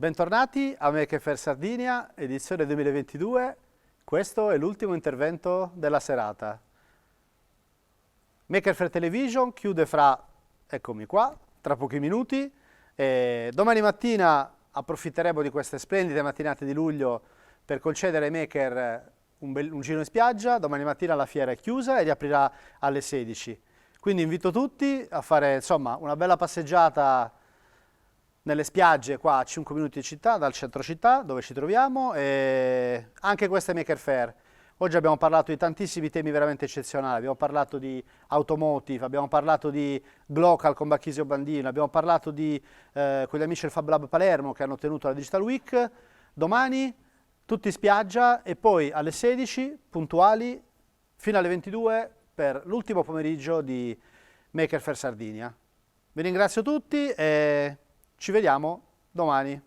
Bentornati a Maker Faire Sardinia, edizione 2022. Questo è l'ultimo intervento della serata. Maker Faire Television chiude eccomi qua, tra pochi minuti. Domani mattina approfitteremo di queste splendide mattinate di luglio per concedere ai maker un giro in spiaggia. Domani mattina la fiera è chiusa e riaprirà alle 16. Quindi invito tutti a fare insomma una bella passeggiata nelle spiagge qua a 5 minuti di città, dal centro città dove ci troviamo, e anche questa è Maker Faire. Oggi abbiamo parlato di tantissimi temi veramente eccezionali, abbiamo parlato di automotive, abbiamo parlato di Glocal con Bacchisio Bandino, abbiamo parlato con gli amici del Fab Lab Palermo che hanno tenuto la Digital Week. Domani tutti in spiaggia e poi alle 16 puntuali fino alle 22 per l'ultimo pomeriggio di Maker Faire Sardinia. Vi ringrazio tutti e ci vediamo domani.